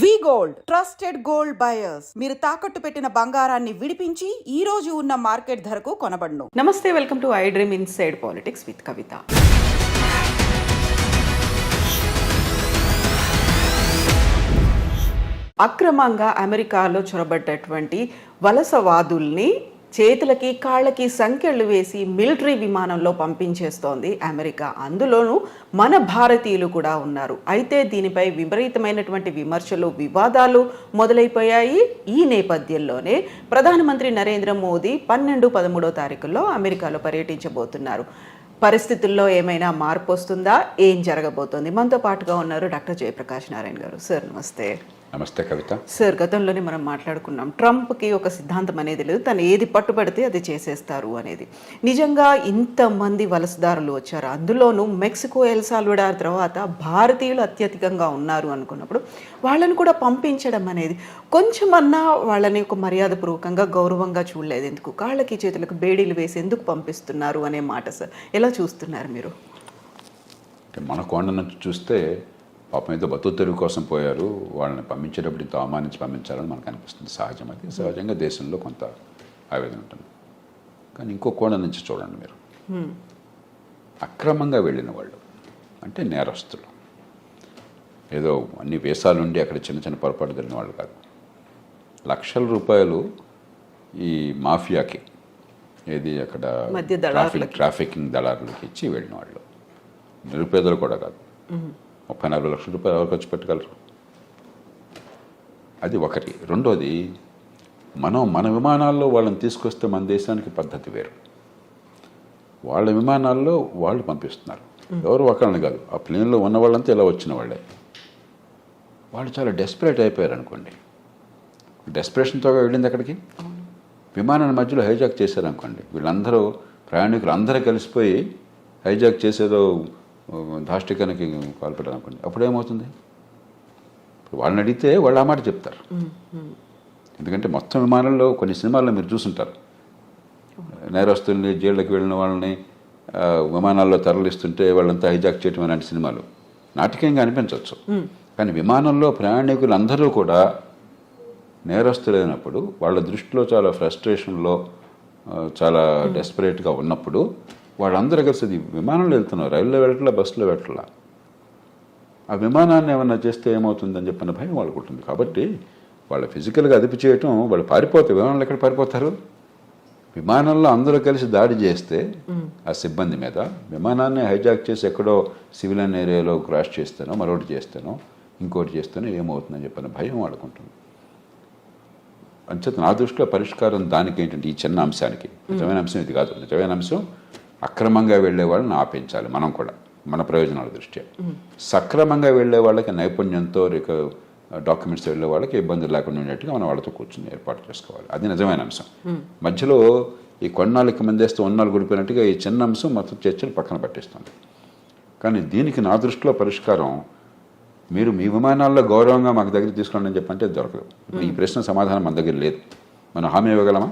V-Gold trusted gold buyers. మీరు తాకట్టు పెట్టిన బంగారాన్ని విడిపించి ఈ రోజు ఉన్న మార్కెట్ ధరకు కొనబడును. నమస్తే, welcome to I dream inside politics with Kavitha. అక్రమంగా అమెరికాలో చొరబడ్డటువంటి వలసవాదుల్ని చేతులకి కాళ్ళకి సంకెళ్ళు వేసి మిలిటరీ విమానంలో పంపించేస్తోంది అమెరికా. అందులోనూ మన భారతీయులు కూడా ఉన్నారు. అయితే దీనిపై విపరీతమైనటువంటి విమర్శలు, వివాదాలు మొదలైపోయాయి. ఈ నేపథ్యంలోనే ప్రధానమంత్రి నరేంద్ర మోదీ 12-13 తారీఖుల్లో అమెరికాలో పర్యటించబోతున్నారు. పరిస్థితుల్లో ఏమైనా మార్పు వస్తుందా? ఏం జరగబోతోంది? మనతో పాటుగా ఉన్నారు డాక్టర్ జయప్రకాష్ నారాయణ గారు. సార్ నమస్తే. నమస్తే కవిత. సార్, గతంలోనే మనం మాట్లాడుకున్నాం, ట్రంప్కి ఒక సిద్ధాంతం అనేది లేదు, తను ఏది పట్టుబడితే అది చేసేస్తారు అనేది. నిజంగా ఇంతమంది వలసదారులు వచ్చారు, అందులోనూ మెక్సికో, ఎల్ సాల్వడార్ తర్వాత భారతీయులు అత్యధికంగా ఉన్నారు అనుకున్నప్పుడు వాళ్ళని కూడా పంపించడం అనేది కొంచెమన్నా వాళ్ళని ఒక మర్యాదపూర్వకంగా గౌరవంగా చూడలేదు. ఎందుకు కాళ్ళకి చేతులకు బేడీలు వేసి ఎందుకు పంపిస్తున్నారు అనే మాట సార్ ఎలా చూస్తున్నారు మీరు? మన కోణ నుంచి చూస్తే పాపం ఏదో బతుకు తెరువు కోసం పోయారు, వాళ్ళని పంపించేటప్పుడు ఇంత అవమానించి పంపించాలని మనకు అనిపిస్తుంది. సహజం, అది సహజంగా దేశంలో కొంత ఆవేదన ఉంటుంది. కానీ ఇంకో కోణం నుంచి చూడండి మీరు, అక్రమంగా వెళ్ళిన వాళ్ళు అంటే నేరస్తులు, ఏదో అన్ని వేసాలుండి అక్కడ చిన్న చిన్న పొరపాటు జరిగిన వాళ్ళు కాదు. లక్షల రూపాయలు ఈ మాఫియాకి, ఏది అక్కడ ట్రాఫికింగ్ దళారులకి ఇచ్చి వెళ్ళిన వాళ్ళు. నిరుపేదలు కూడా కాదు. 30-40 లక్షల రూపాయలు ఎవరు ఖర్చు పెట్టగలరు? అది ఒకటి. రెండోది, మన విమానాల్లో వాళ్ళని తీసుకొస్తే మన దేశానికి పద్ధతి వేరు. వాళ్ళ విమానాల్లో వాళ్ళు పంపిస్తున్నారు, ఎవరు ఒకళ్ళని కాదు. ఆ ప్లేన్లో ఉన్న వాళ్ళంతా ఇలా వచ్చిన వాళ్ళే. వాళ్ళు చాలా డెస్పరేట్ అయిపోయారు అనుకోండి. డెస్పరేషన్తో వెళ్ళింది అక్కడికి. విమానాన్ని మధ్యలో హైజాక్ చేశారనుకోండి, వీళ్ళందరూ ప్రయాణికులు అందరూ కలిసిపోయి హైజాక్ చేసేదో దాష్టికానికి పాల్పడాలనుకోండి, అప్పుడు ఏమవుతుంది? వాళ్ళని అడిగితే వాళ్ళు ఆ మాట చెప్తారు. ఎందుకంటే మొత్తం విమానంలో కొన్ని సినిమాల్లో మీరు చూసుంటారు, నేరస్తుల్ని, జైళ్ళకి వెళ్ళిన వాళ్ళని విమానాల్లో తరలిస్తుంటే వాళ్ళంతా హైజాక్ చేయటం అలాంటి సినిమాలు నాటకీయంగా అనిపించవచ్చు. కానీ విమానంలో ప్రయాణికులు అందరూ కూడా నేరస్తులైనప్పుడు, వాళ్ళ దృష్టిలో చాలా ఫ్రస్ట్రేషన్లో, చాలా డెస్పరేట్గా ఉన్నప్పుడు వాళ్ళందరూ కలిసి విమానంలో వెళ్తున్నారు, రైల్లో వెళ్ళట్లా, బస్సులో వెళ్ళట్లా. ఆ విమానాన్ని ఏమన్నా చేస్తే ఏమవుతుందని చెప్పిన భయం వాళ్ళకు ఉంటుంది. కాబట్టి వాళ్ళు ఫిజికల్గా అదుపు చేయటం, వాళ్ళు పారిపోతారు. విమానంలో ఎక్కడ పారిపోతారు? విమానంలో అందరూ కలిసి దాడి చేస్తే ఆ సిబ్బంది మీద, విమానాన్ని హైజాక్ చేసి ఎక్కడో సివిలియన్ ఏరియాలో క్రాష్ చేస్తానో, మరొకటి చేస్తానో, ఇంకోటి చేస్తానో ఏమవుతుందని చెప్పిన భయం వాళ్ళకుంటుంది. అంచేత నా దృష్టిలో పరిష్కారం దానికి ఏంటంటే, ఈ చిన్న అంశానికి, నిజమైన అంశం ఇది కాదు. నిజమైన అంశం అక్రమంగా వెళ్ళే వాళ్ళని ఆపించాలి. మనం కూడా మన ప్రయోజనాల దృష్ట్యా. సక్రమంగా వెళ్ళే వాళ్ళకి నైపుణ్యంతో డాక్యుమెంట్స్ వెళ్ళే వాళ్ళకి ఇబ్బందులు లేకుండా ఉండేట్టుగా మనం వాళ్ళతో కూర్చొని ఏర్పాటు చేసుకోవాలి. అది నిజమైన అంశం. మధ్యలో ఈ కొన్నాళ్ళకి మందేస్తే ఉన్నాళ్ళు గుడిపోయినట్టుగా ఈ చిన్న అంశం మొత్తం చర్చలు పక్కన పట్టిస్తుంది. కానీ దీనికి నా దృష్టిలో పరిష్కారం, మీరు మీ విమానాల్లో గౌరవంగా మాకు దగ్గర తీసుకోండి అని చెప్పంటే దొరకదు. ఈ ప్రశ్న సమాధానం మన దగ్గర లేదు. మనం హామీ ఇవ్వగలమా?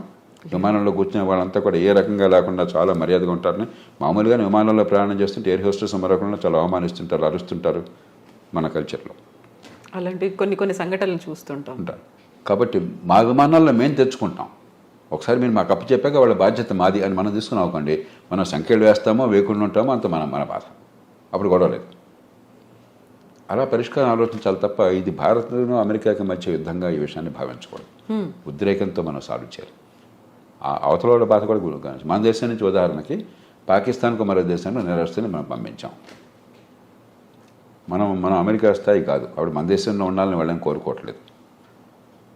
విమానంలో కూర్చునే వాళ్ళంతా కూడా ఏ రకంగా లేకుండా చాలా మర్యాదగా ఉంటారని. మామూలుగానే విమానంలో ప్రయాణం చేస్తుంటే ఎయిర్ హోస్టెస్ మరొకళ్ళు చాలా అవమానిస్తుంటారు, అరుస్తుంటారు మన కల్చర్లో. అలాంటి కొన్ని సంఘటనలు చూస్తుంటాం. కాబట్టి మా విమానాల్లో మేము తెచ్చుకుంటాం. ఒకసారి మీరు మాకు అప్పు చెప్పాక వాళ్ళ బాధ్యత మాది అని మనం తీసుకుని అవ్వకండి. మనం సంఖ్యలు వేస్తామో వేయకుండా ఉంటామో అంత మన బాధ. అప్పుడు గొడవ లేదు. అలా పరిష్కారం ఆలోచించాలి తప్ప ఇది భారత్ను అమెరికాకి మధ్య యుద్ధంగా ఈ విషయాన్ని భావించకూడదు. ఉద్రేకంతో మనం సాల్వ్ చేయాలి. అవతల వాళ్ళ బాధ కూడా గురించి. మన దేశం నుంచి ఉదాహరణకి పాకిస్తాన్కు మరో దేశంలో నేరస్తుని మనం పంపించాం. మనం అమెరికా స్థాయి కాదు. అప్పుడు మన దేశంలో ఉండాలని వాళ్ళని కోరుకోవట్లేదు.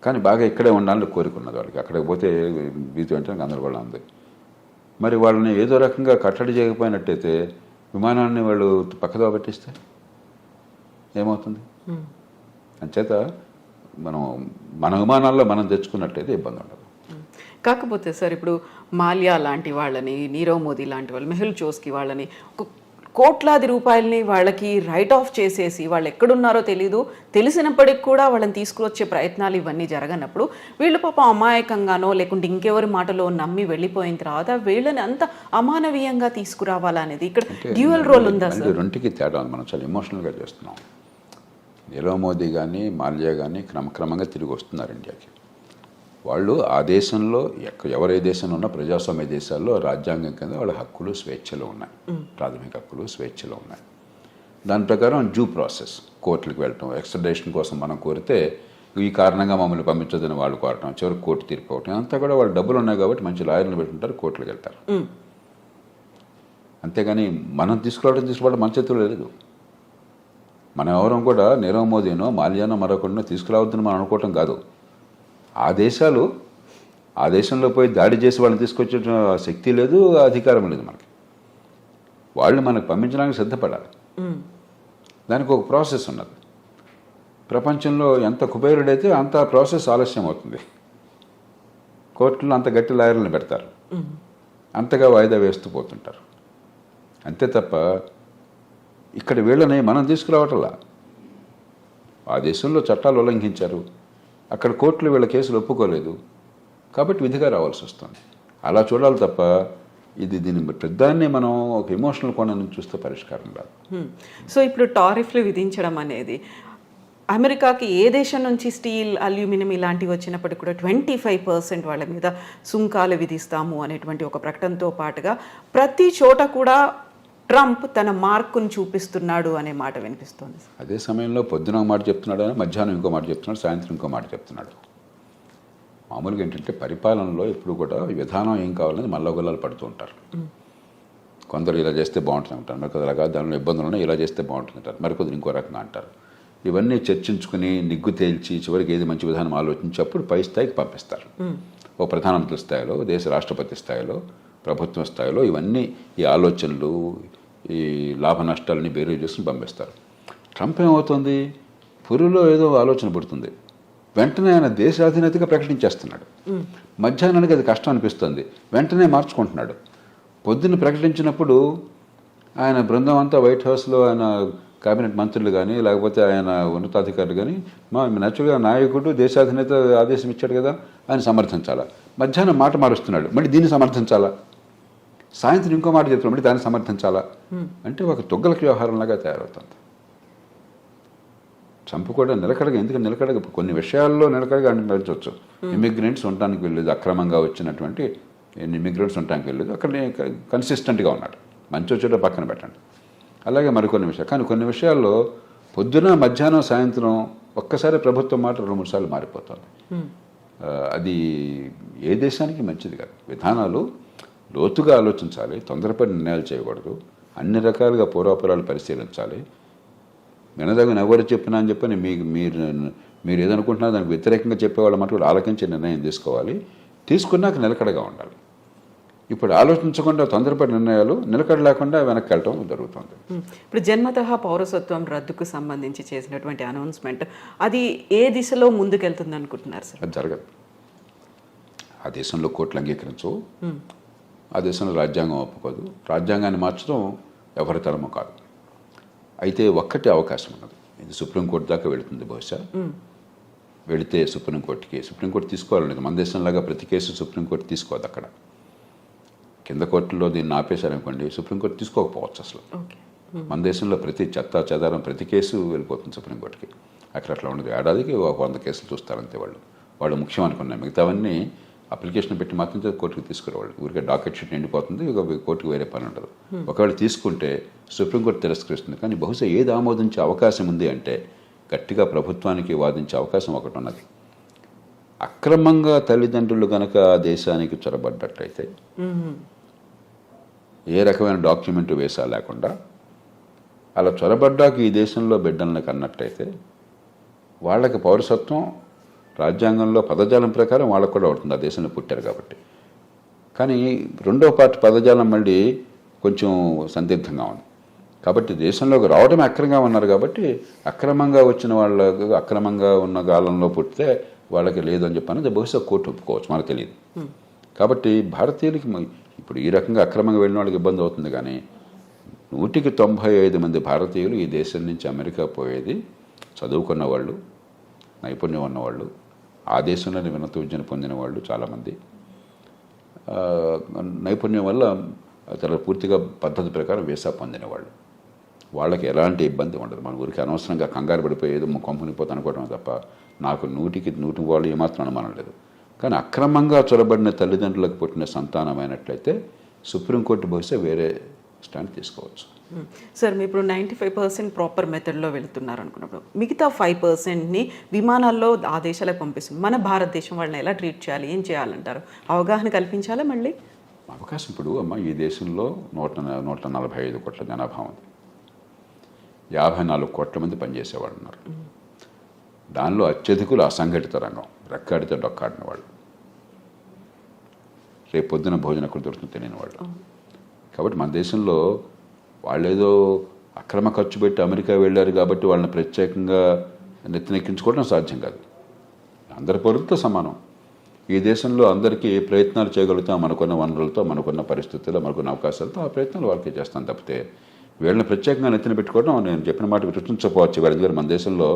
కానీ బాగా ఇక్కడే ఉండాలని కోరుకున్నది వాళ్ళకి. అక్కడికి పోతే బీతి వెంటనే గందరగోళం ఉంది. మరి వాళ్ళని ఏదో రకంగా కట్టడి చేయకపోయినట్టయితే, విమానాన్ని వాళ్ళు పక్కదో పెట్టిస్తే ఏమవుతుంది? అంచేత మన విమానాల్లో మనం తెచ్చుకున్నట్టయితే ఇబ్బంది ఉండదు. కాకపోతే సార్, ఇప్పుడు మాల్యా లాంటి వాళ్ళని, నీరవ్ మోదీ లాంటి వాళ్ళు, మెహుల్ చోస్కి వాళ్ళని కోట్లాది రూపాయలని వాళ్ళకి రైట్ ఆఫ్ చేసేసి వాళ్ళు ఎక్కడున్నారో తెలీదు, తెలిసినప్పటికి కూడా వాళ్ళని తీసుకువచ్చే ప్రయత్నాలు ఇవన్నీ జరగనప్పుడు వీళ్ళు పాపం అమాయకంగానో లేకుంటే ఇంకెవరి మాటలో నమ్మి వెళ్ళిపోయిన తర్వాత వీళ్ళని అంత అమానవీయంగా తీసుకురావాలనేది ఇక్కడ డ్యూయల్ రోల్ ఉందా సార్? రెండుకి తేడా ఉంది. మనం చాలా ఎమోషనల్గా చేస్తున్నాం. నీరవ్ మోదీ కానీ మాల్యా కానీ క్రమక్రమంగా తిరిగి వస్తున్నారు ఇండియాకి. వాళ్ళు ఆ దేశంలో ఎవరే దేశంలో ఉన్నా ప్రజాస్వామ్య దేశాల్లో రాజ్యాంగం కింద వాళ్ళ హక్కులు స్వేచ్ఛలు ఉన్నాయి, ప్రాథమిక హక్కులు స్వేచ్ఛలు ఉన్నాయి. దాని ప్రకారం డ్యూ ప్రాసెస్, కోర్టులకు వెళ్ళటం, ఎక్స్ట్రడిషన్ కోసం మనం కోరితే ఈ కారణంగా మమ్మల్ని పంపించొద్దని వాళ్ళు కోరటం, చివరికి కోర్టు తీర్పు అవటం, అంతా కూడా వాళ్ళు డబ్బులు ఉన్నాయి కాబట్టి మంచి లాయర్లు పెట్టుకుంటారు, కోర్టులకు వెళ్తారు. అంతేగాని మనం తీసుకోవడం మన చేతుల్లో లేదు. మనం ఎవరం కూడా నీరవ్ మోదీనో మాల్యానో మరొకరినో తీసుకురావద్దని మనం అనుకోవటం కాదు. ఆ దేశంలో పోయి దాడి చేసి వాళ్ళని తీసుకొచ్చే శక్తి లేదు, అధికారం లేదు మనకి. వాళ్ళు మనకు పంపించడానికి సిద్ధపడాలి. దానికి ఒక ప్రాసెస్ ఉన్నది. ప్రపంచంలో ఎంత కుబేరుడైతే అంత ప్రాసెస్ ఆలస్యం అవుతుంది. కోర్టులో అంత గట్టి లాయర్లను పెడతారు, అంతగా వాయిదా వేస్తూ పోతుంటారు. అంతే తప్ప ఇక్కడ వీళ్ళని మనం తీసుకురావటంలా. ఆ దేశంలో చట్టాలు ఉల్లంఘించారు, అక్కడ కోర్టులు వీళ్ళ కేసులు ఒప్పుకోలేదు కాబట్టి విధిగా రావాల్సి వస్తుంది. అలా చూడాలి తప్ప దీని పెద్దాన్ని మనం ఒక ఎమోషనల్ కోణం నుంచి చూస్తే పరిష్కారం రాదు. సో ఇప్పుడు టారిఫ్లు విధించడం అనేది అమెరికాకి ఏ దేశం నుంచి స్టీల్, అల్యూమినియం ఇలాంటివి వచ్చినప్పటికీ కూడా 25% వాళ్ళ మీద సుంకాలు విధిస్తాము అనేటువంటి ఒక ప్రకటనతో పాటుగా ప్రతి చోట కూడా ట్రంప్ తన మార్కును చూపిస్తున్నాడు అనే మాట వినిపిస్తుంది. అదే సమయంలో పొద్దున ఒక మాట చెప్తున్నాడు, మధ్యాహ్నం ఇంకో మాట చెప్తున్నాడు, సాయంత్రం ఇంకో మాట చెప్తున్నాడు. మామూలుగా ఏంటంటే పరిపాలనలో ఎప్పుడు కూడా విధానం ఏం కావాలని మల్లగొల్లాలు పడుతూ ఉంటారు. కొందరు ఇలా చేస్తే బాగుంటుంది అంటారు, మరికొందరు అలాగా దానిలో ఇబ్బందులు ఉన్నాయి, ఇలా చేస్తే బాగుంటుంది అంటారు, మరికొందరు ఇంకో రకంగా అంటారు. ఇవన్నీ చర్చించుకుని నిగ్గు తేల్చి చివరికి ఏది మంచి విధానం ఆలోచించి అప్పుడు పై స్థాయికి పంపిస్తారు. ఓ ప్రధానమంత్రి స్థాయిలో, దేశ రాష్ట్రపతి స్థాయిలో, ప్రభుత్వం స్థాయిలో ఇవన్నీ ఈ ఆలోచనలు, ఈ లాభ నష్టాలని బేరీ చేసుకుని పంపిస్తారు. ట్రంప్ ఏమవుతుంది, పురిలో ఏదో ఆలోచన పుడుతుంది, వెంటనే ఆయన దేశాధినేతగా ప్రకటించేస్తున్నాడు. మధ్యాహ్నానికి అది కష్టం అనిపిస్తుంది, వెంటనే మార్చుకుంటున్నాడు. పొద్దున్న ప్రకటించినప్పుడు ఆయన బృందం అంతా వైట్ హౌస్లో ఆయన కేబినెట్ మంత్రులు కానీ లేకపోతే ఆయన ఉన్నతాధికారులు కానీ నేచురల్గా నాయకుడు దేశాధినేత ఆదేశం ఇచ్చాడు కదా ఆయన సమర్థించాలా. మధ్యాహ్నం మాట మారుస్తున్నాడు, మళ్ళీ దీన్ని సమర్థించాలా. సాయంత్రం ఇంకో మాట చెప్తున్నాడు, మళ్ళీ దాన్ని సమర్థించాలా. అంటే ఒక తొగ్గలకి వ్యవహారంలాగా తయారవుతుంది. ట్రంప్ కూడా నిలకడగా, ఎందుకంటే నిలకడగా కొన్ని విషయాల్లో నిలకడగా నడిచవచ్చు. ఇమిగ్రెంట్స్ ఉండటానికి వెళ్ళలేదు, అక్రమంగా వచ్చినటువంటి ఇమిగ్రెంట్స్ ఉండటానికి వెళ్ళలేదు, అక్కడ కన్సిస్టెంట్గా ఉన్నాడు. మంచి వచ్చేటో పక్కన పెట్టండి. అలాగే మరికొన్ని విషయాలు, కానీ కొన్ని విషయాల్లో పొద్దున మధ్యాహ్నం సాయంత్రం ఒక్కసారి ప్రభుత్వం మాట 2-3 సార్లు మారిపోతుంది. అది ఏ దేశానికి మంచిది కాదు. విధానాలు లోతుగా ఆలోచించాలి, తొందరపడి నిర్ణయాలు చేయకూడదు, అన్ని రకాలుగా పూర్వాపరాలు పరిశీలించాలి. వినదగిన ఎవరు చెప్పినా అని చెప్పని మీరు ఏదనుకుంటున్నా దానికి వ్యతిరేకంగా చెప్పేవాళ్ళ మటుకు ఆలకించే నిర్ణయం తీసుకోవాలి. తీసుకున్నాక నిలకడగా ఉండాలి. ఇప్పుడు ఆలోచించకుండా తొందరపడి నిర్ణయాలు, నిలకడ లేకుండా వెనక్కి వెళ్ళటం జరుగుతుంది. ఇప్పుడు జన్మతః పౌరసత్వం రద్దుకు సంబంధించి చేసినటువంటి అనౌన్స్మెంట్ అది ఏ దిశలో ముందుకెళ్తుంది అనుకుంటున్నారు సార్? అది జరగదు. ఆ దేశంలో కోర్టులు అంగీకరించవు, ఆ దేశంలో రాజ్యాంగం ఒప్పుకోదు, రాజ్యాంగాన్ని మార్చడం ఎవరి తరమో కాదు. అయితే ఒక్కటే అవకాశం ఉన్నది, ఇది సుప్రీంకోర్టు దాకా వెళుతుంది. బహుశా వెళితే సుప్రీంకోర్టు తీసుకోవాలనేది. మన దేశంలాగా ప్రతి కేసు సుప్రీంకోర్టు తీసుకోదు. అక్కడ కింద కోర్టులో దీన్ని ఆపేశారనుకోండి, సుప్రీంకోర్టు తీసుకోకపోవచ్చు అసలు. మన దేశంలో ప్రతి చెత్త చెదారం ప్రతి కేసు వెళ్ళిపోతుంది సుప్రీంకోర్టుకి. అక్కడ అట్లా ఉండదు. ఏడాదికి 100 కేసులు చూస్తారంతే. వాళ్ళు ముఖ్యం అనుకున్నాయి, మిగతావన్నీ అప్లికేషన్ పెట్టి మాత్రం కోర్టుకు తీసుకురావాలి. ఊరికే డాకెట్ షీట్ నిండిపోతుంది, ఇక కోర్టుకు వేరే పని ఉండదు. ఒకవేళ తీసుకుంటే సుప్రీంకోర్టు తిరస్కరిస్తుంది. కానీ బహుశా ఏది ఆమోదించే అవకాశం ఉంది అంటే గట్టిగా ప్రభుత్వానికి వాదించే అవకాశం ఒకటి ఉన్నది. అక్రమంగా తల్లిదండ్రులు కనుక ఆ దేశానికి చొరబడ్డట్టయితే, ఏ రకమైన డాక్యుమెంట్ వేసా లేకుండా అలా చొరబడ్డాక ఈ దేశంలో బిడ్డలను కన్నట్టయితే వాళ్ళకి పౌరసత్వం రాజ్యాంగంలో పదజాలం ప్రకారం వాళ్ళకు కూడా ఉంటుంది, ఆ దేశంలో పుట్టారు కాబట్టి. కానీ రెండో పార్ట్ పదజాలం మళ్ళీ కొంచెం సందిగ్ధంగా ఉంది. కాబట్టి దేశంలోకి రావడం అక్రమంగా ఉన్నారు కాబట్టి అక్రమంగా వచ్చిన వాళ్ళకు, అక్రమంగా ఉన్న కాలంలో పుట్టితే వాళ్ళకి లేదు అని చెప్పాను. బహుశా కోర్టు ఒప్పుకోవచ్చు, మనకు తెలియదు. కాబట్టి భారతీయులకి ఇప్పుడు ఈ రకంగా అక్రమంగా వెళ్ళిన వాళ్ళకి ఇబ్బంది అవుతుంది. కానీ 195 మంది భారతీయులు ఈ దేశం నుంచి అమెరికా పోయేది చదువుకున్న వాళ్ళు, నైపుణ్యం ఉన్నవాళ్ళు, ఆ దేశంలోనే ఉన్నత విద్యను పొందిన వాళ్ళు చాలామంది, నైపుణ్యం వల్ల చాలా పూర్తిగా పద్ధతి ప్రకారం వీసా పొందిన వాళ్ళు. వాళ్ళకి ఎలాంటి ఇబ్బంది ఉండదు. మన ఊరికి అనవసరంగా కంగారు పడిపోయేది కంపెనీ పోతే అనుకోవడం తప్ప నాకు 100కి వాళ్ళు ఏమాత్రం అనుమానం లేదు. కానీ అక్రమంగా చొరబడిన తల్లిదండ్రులకు పుట్టిన సంతానమైనట్లయితే సుప్రీంకోర్టు బహుశా వేరే స్టాండ్ తీసుకోవచ్చు. సార్ మీ ఇప్పుడు 95% ప్రాపర్ మెథడ్లో వెళుతున్నారు అనుకున్నప్పుడు మిగతా 5%ని విమానాల్లో ఆ దేశాలకు పంపిస్తుంది. మన భారతదేశం వాళ్ళని ఎలా ట్రీట్ చేయాలి, ఏం చేయాలంటారు? అవగాహన కల్పించాలా మళ్ళీ? అవకాశం ఇప్పుడు ఈ దేశంలో 145 కోట్ల జనాభా ఉంది. 54 కోట్ల మంది పనిచేసేవాళ్ళు ఉన్నారు. దానిలో అత్యధికులు అసంఘటిత రంగం, రెక్కాడితే డొక్కాడిన వాళ్ళు, రేపు పొద్దున భోజనం ఎక్కడ దొరుకుతుందో తెలియని వాళ్ళు. కాబట్టి మన దేశంలో వాళ్ళేదో అక్రమ ఖర్చు పెట్టి అమెరికా వెళ్ళారు కాబట్టి వాళ్ళని ప్రత్యేకంగా నెత్తినెక్కించుకోవడం సాధ్యం కాదు. అందరి పౌరులతో సమానం. ఈ దేశంలో అందరికీ ఏ ప్రయత్నాలు చేయగలుగుతాం మనకున్న వనరులతో, మనకున్న పరిస్థితుల్లో, మనకున్న అవకాశాలతో ఆ ప్రయత్నాలు వాళ్ళకి చేస్తాం తప్పితే వీళ్ళని ప్రత్యేకంగా నెత్తిన పెట్టుకోవడం నేను చెప్పిన మాట గుర్తుంచకపోవచ్చు. ఎందుకంటే మన దేశంలో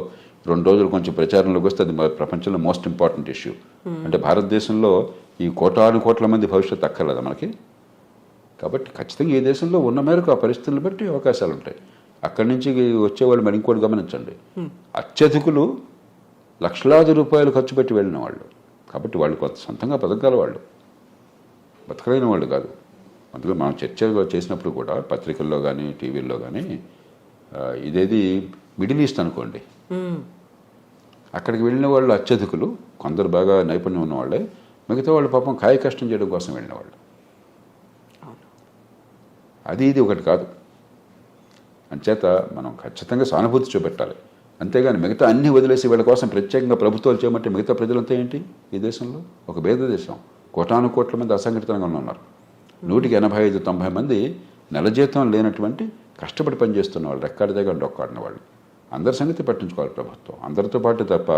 2 రోజులు కొంచెం ప్రచారంలోకి వస్తే అది ప్రపంచంలో మోస్ట్ ఇంపార్టెంట్ ఇష్యూ. అంటే భారతదేశంలో ఈ కోట్ల మంది భవిష్యత్తు అక్కర్లేదా మనకి? కాబట్టి ఖచ్చితంగా ఈ దేశంలో ఉన్న మేరకు ఆ పరిస్థితులను బట్టి అవకాశాలు ఉంటాయి. అక్కడి నుంచి వచ్చేవాళ్ళు మరి ఇంకోటి గమనించండి, అత్యధికులు లక్షలాది రూపాయలు ఖర్చు పెట్టి వెళ్ళిన వాళ్ళు. కాబట్టి వాళ్ళు కొంత సొంతంగా బతకగల వాళ్ళు, బతకలేని వాళ్ళు కాదు. అందులో మనం చర్చ చేసినప్పుడు కూడా పత్రికల్లో కానీ టీవీల్లో కానీ ఇదేది మిడిల్ ఈస్ట్ అనుకోండి, అక్కడికి వెళ్ళిన వాళ్ళు అత్యధికులు, కొందరు బాగా నైపుణ్యం ఉన్నవాళ్ళే, మిగతా వాళ్ళు పాపం కాయ కష్టం చేయడం కోసం వెళ్ళిన వాళ్ళు. అది ఇది ఒకటి కాదు. అంచేత మనం ఖచ్చితంగా సానుభూతి చూపెట్టాలి. అంతేగాని మిగతా అన్ని వదిలేసి వీళ్ళ కోసం ప్రత్యేకంగా ప్రభుత్వాలు చేయమంటే మిగతా ప్రజలంతా ఏంటి? ఈ దేశంలో ఒక భేద దేశం, కోట్ల మంది అసంఘటితంగా ఉన్నారు. 185-90 మంది నెల జీతం లేనటువంటి కష్టపడి పనిచేస్తున్న వాళ్ళు, రెక్కాడి దగ్గర డొక్కాడిన వాళ్ళు. అందరి సంగతి పట్టించుకోవాలి ప్రభుత్వం. అందరితో పాటు తప్ప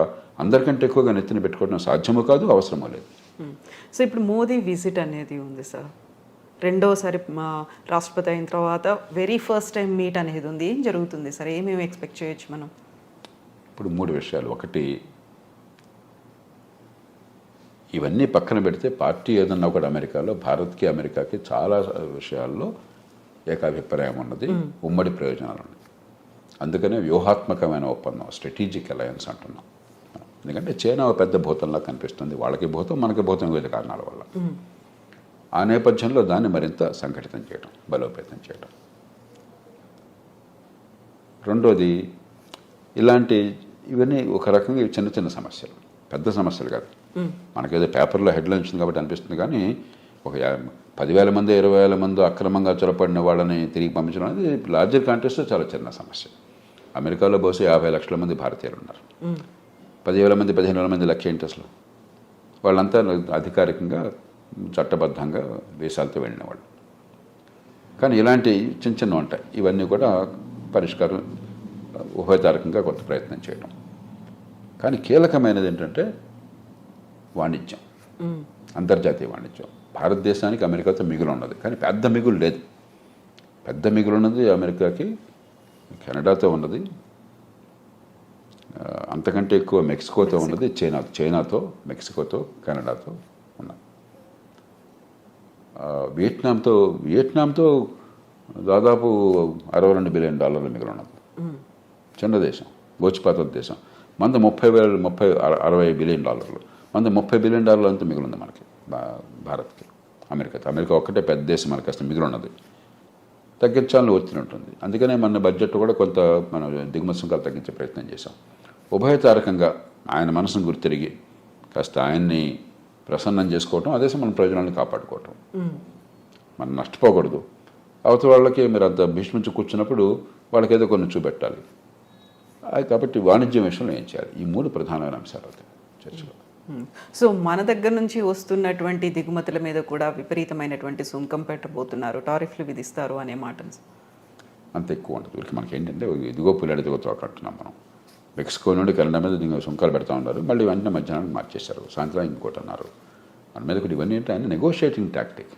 అందరికంటే ఎక్కువగా నెత్తిన పెట్టుకోవడం సాధ్యమూ కాదు, అవసరమూ లేదు. సో ఇప్పుడు మోదీ విజిట్ అనేది ఉంది సార్, రెండోసారి రాష్ట్రపతి అయిన తర్వాత వెరీ ఫస్ట్ టైం మీట్ అనేది ఉంది. ఏం జరుగుతుంది సార్? ఏమేమి ఎక్స్పెక్ట్ చేయొచ్చు మనం? ఇప్పుడు 3 విషయాలు. ఒకటి, ఇవన్నీ పక్కన పెడితే పార్టీ ఏదన్నా ఒకటి అమెరికాలో భారత్కి అమెరికాకి చాలా విషయాల్లో ఏకాభిప్రాయం ఉన్నది, ఉమ్మడి ప్రయోజనాలు ఉన్నాయి. అందుకనే వ్యూహాత్మకమైన ఒప్పందం, స్ట్రాటజిక్ అలయన్స్ అంటున్నాం. ఎందుకంటే చైనా ఒక పెద్ద భూతంలా కనిపిస్తుంది, వాళ్ళకి భూతం మనకి భూతం, వివిధ కారణాల వల్ల. ఆ నేపథ్యంలో దాన్ని మరింత సంఘటితం చేయడం, బలోపేతం చేయడం. రెండోది, ఇవన్నీ ఒక రకంగా చిన్న చిన్న సమస్యలు, పెద్ద సమస్యలు కాదు. మనకేదో పేపర్లో హెడ్లైన్ వచ్చింది కాబట్టి అనిపిస్తుంది, కానీ ఒక 10,000 మంది 20,000 మంది అక్రమంగా చొరపడిన వాళ్ళని తిరిగి పంపించడం అనేది లార్జర్ కాంటెక్స్ట్లో చాలా చిన్న సమస్య. అమెరికాలో బహుశా 50 లక్షల మంది భారతీయులు ఉన్నారు. 10,000 మంది 15,000 మంది లెక్క ఏంటి అసలు? వాళ్ళంతా అధికారికంగా చట్టబద్ధంగా దేశాలతో వెళ్ళిన వాళ్ళు. కానీ ఇలాంటి చిన్న చిన్న ఉంటాయి. ఇవన్నీ కూడా పరిష్కారం ఉభయతారకంగా కొంత ప్రయత్నం చేయడం. కానీ కీలకమైనది ఏంటంటే వాణిజ్యం, అంతర్జాతీయ వాణిజ్యం. భారతదేశానికి అమెరికాతో మిగులు ఉన్నది, కానీ పెద్ద మిగులు లేదు. పెద్ద మిగులు ఉన్నది అమెరికాకి కెనడాతో ఉన్నది, అంతకంటే ఎక్కువ మెక్సికోతో ఉన్నది, చైనాతో, మెక్సికోతో, కెనడాతో ఉన్నది. వియట్నాంతో దాదాపు $62 బిలియన్ మిగులు ఉన్నది. చిన్న దేశం, గోచిపాత దేశం. మంది 60 బిలియన్ డాలర్లు, మంది $30 బిలియన్ అంతా మిగులుంది మనకి, భారత్కి. అమెరికా ఒక్కటే పెద్ద దేశం, మనకి అసలు మిగులు ఉన్నది. తగ్గించాలని ఒత్తిడి ఉంటుంది. అందుకనే మన బడ్జెట్ కూడా కొంత మనం దిగుమతి సుంకాలు తగ్గించే ప్రయత్నం చేశాం. ఉభయతారకంగా ఆయన మనసును గుర్తిరిగి కాస్త ఆయన్ని ప్రసన్నం చేసుకోవటం, అదే మన ప్రయోజనాలను కాపాడుకోవటం. మనం నష్టపోకూడదు. అవతల వాళ్ళకి మీరు అంత భీష్మించి కూర్చున్నప్పుడు వాళ్ళకి ఏదో కొన్ని చూపెట్టాలి. కాబట్టి వాణిజ్యం విషయంలో ఏం చేయాలి? ఈ 3 ప్రధానమైన అంశాలు అవుతాయి చర్చలో. సో మన దగ్గర నుంచి వస్తున్నటువంటి దిగుమతుల మీద కూడా విపరీతమైనటువంటి సుంకం పెట్టబోతున్నారు, టారిఫ్లు విధిస్తారు అనే మాట అంత ఎక్కువ ఉంటుంది. వీళ్ళకి మనకి ఏంటంటే ఇదిగో పుల్లాడి దిగుతో అంటున్నాం మనం. మెక్సికో నుండి కెనడా మీద సుంకాలు పెడతా ఉన్నారు, మళ్ళీ వెంటనే మధ్యాహ్నానికి మార్చేశారు, సాయంత్రం ఇంకోటి అన్నారు. మన మీద కూడా ఇవన్నీ ఏంటి? ఆయన నెగోషియేటింగ్ టాక్టిక్.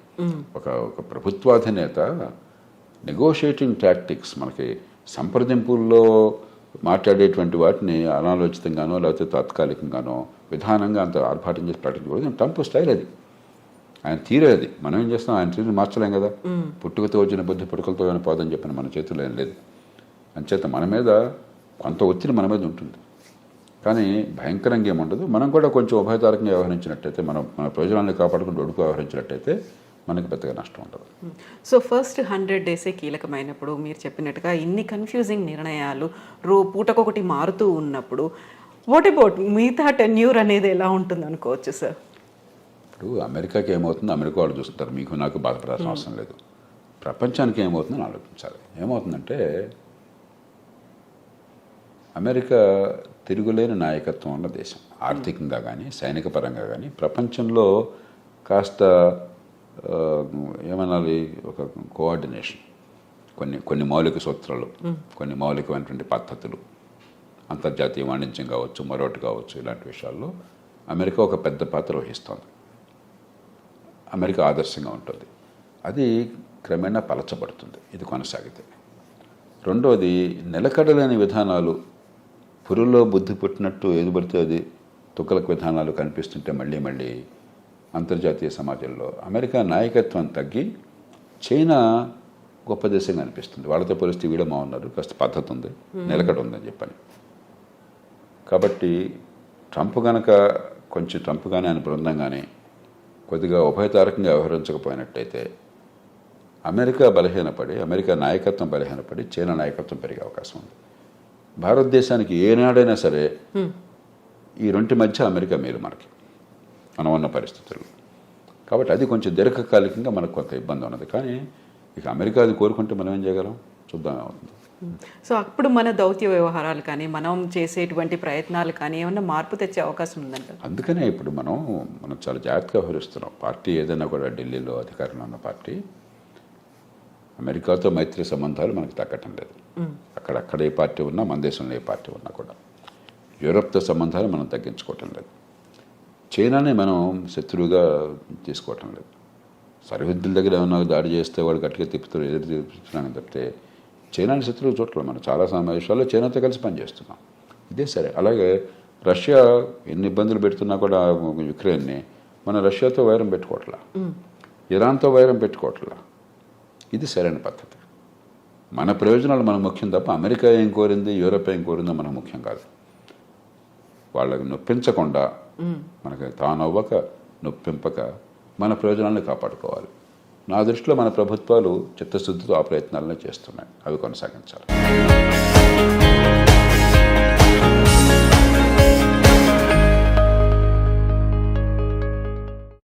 ఒక ప్రభుత్వాధినేత నెగోషియేటింగ్ టాక్టిక్స్ మనకి సంప్రదింపుల్లో మాట్లాడేటువంటి వాటిని అనాలోచితంగానో లేకపోతే తాత్కాలికంగానో విధానంగా అంత ఆర్భాటం చేసి ప్రకటించకూడదు. ట్రంప్ స్టైల్ అది, ఆయన తీరే అది. మనం ఏం చేస్తాం, ఆయన తీరుని మార్చలేం కదా. పుట్టుకతో వచ్చిన బుద్ధి పుట్టుకలతో ఏమైనా పోదని చెప్పిన మన చేతుల్లో ఏం లేదు. అంచేత మన మీద కొంత ఒత్తిడి మన మీద ఉంటుంది, కానీ భయంకరంగా ఏముండదు. మనం కూడా కొంచెం ఉభయతారకంగా వ్యవహరించినట్టయితే, మన ప్రయోజనాన్ని కాపాడుకుంటూ ఒడుకు వ్యవహరించినట్టయితే మనకి పెద్దగా నష్టం ఉండదు. సో ఫస్ట్ 100 డేసే కీలకమైనప్పుడు మీరు చెప్పినట్టుగా ఇన్ని కన్ఫ్యూజింగ్ నిర్ణయాలు పూటకొకటి మారుతూ ఉన్నప్పుడు వాట్ అబౌట్ మిగతా టెన్యూర్ అనేది ఎలా ఉంటుంది అనుకోవచ్చు సార్? ఇప్పుడు అమెరికాకి ఏమవుతుందో అమెరికా వాళ్ళు చూస్తుంటారు, మీకు నాకు బాధపడాల్సిన అవసరం లేదు. ప్రపంచానికి ఏమవుతుందని ఆలోచించాలి. ఏమవుతుందంటే అమెరికా తిరుగులేని నాయకత్వం ఉన్న దేశం, ఆర్థికంగా కానీ సైనిక పరంగా కానీ ప్రపంచంలో కాస్త ఏమనాలి, ఒక కోఆర్డినేషన్, కొన్ని మౌలిక సూత్రాలు, కొన్ని మౌలికమైనటువంటి పద్ధతులు, అంతర్జాతీయ వాణిజ్యం కావచ్చు, మరొకటి కావచ్చు, ఇలాంటి విషయాల్లో అమెరికా ఒక పెద్ద పాత్ర వహిస్తోంది. అమెరికా ఆదర్శంగా ఉంటుంది. అది క్రమేణా పలచబడుతుంది ఇది కొనసాగితే. రెండవది, నిలకడలేని విధానాలు, పురుల్లో బుద్ధి పుట్టినట్టు ఏది పడితే అది తుక్కలకు విధానాలు కనిపిస్తుంటే మళ్ళీ మళ్ళీ అంతర్జాతీయ సమాజంలో అమెరికా నాయకత్వం తగ్గి చైనా గొప్ప దేశంగా అనిపిస్తుంది. వాళ్ళతో పోలిస్తే వీళ్ళు ఉన్నారు, కాస్త పద్ధతి ఉంది, నిలకడ ఉందని చెప్పని. కాబట్టి ట్రంప్ కానీ ఆయన బృందం కానీ కొద్దిగా ఉభయతారకంగా వ్యవహరించకపోయినట్టయితే అమెరికా బలహీనపడి, అమెరికా నాయకత్వం బలహీనపడి చైనా నాయకత్వం పెరిగే అవకాశం ఉంది. భారతదేశానికి ఏనాడైనా సరే ఈ రెంటి మధ్య అమెరికా మేలు మనకి, మనం ఉన్న పరిస్థితుల్లో. కాబట్టి అది కొంచెం దీర్ఘకాలికంగా మనకు కొంత ఇబ్బంది ఉన్నది. కానీ ఇక అమెరికా అది కోరుకుంటే మనం ఏం చేయగలం, చూద్దాం ఏమవుతుంది. సో అప్పుడు మన దౌత్య వ్యవహారాలు కానీ మనం చేసేటువంటి ప్రయత్నాలు కానీ ఏమన్నా మార్పు తెచ్చే అవకాశం ఉందంట. అందుకనే ఇప్పుడు మనం చాలా జాగ్రత్తగా వ్యవహరిస్తున్నాం. పార్టీ ఏదైనా కూడా ఢిల్లీలో అధికారంలో ఉన్న పార్టీ అమెరికాతో మైత్రి సంబంధాలు మనకు తగ్గటం లేదు. అక్కడ ఏ పార్టీ ఉన్నా, మన దేశంలో ఏ పార్టీ ఉన్నా కూడా యూరప్తో సంబంధాలు మనం తగ్గించుకోవటం లేదు. చైనాని మనం శత్రువుగా తీసుకోవటం లేదు. సరిహద్దుల దగ్గర ఏమన్నా దాడి చేస్తే వాడు గట్టిగా ఎదురు తిప్పుతున్నాను తప్పితే చైనాని శత్రువు చూడలేదు. మనం చాలా సమావేశాల్లో చైనాతో కలిసి పనిచేస్తున్నాం. ఇదే సరే. అలాగే రష్యా ఎన్ని ఇబ్బందులు పెడుతున్నా కూడా యుక్రెయిన్ని మన రష్యాతో వైరం పెట్టుకోవట్లా, ఇరాన్తో వైరం పెట్టుకోవట్లా. ఇది సరైన పద్ధతి. మన ప్రయోజనాలు మనకు ముఖ్యం తప్ప అమెరికా ఏం కోరింది, యూరోప్ ఏం కోరిందో మనకు ముఖ్యం కాదు. వాళ్ళకి నొప్పించకుండా, మనకి తానవ్వక నొప్పింపక మన ప్రయోజనాలను కాపాడుకోవాలి. నా దృష్టిలో మన ప్రభుత్వాలు చిత్తశుద్ధితో ఆ ప్రయత్నాలనే చేస్తున్నాయి. అవి కొనసాగించాలి.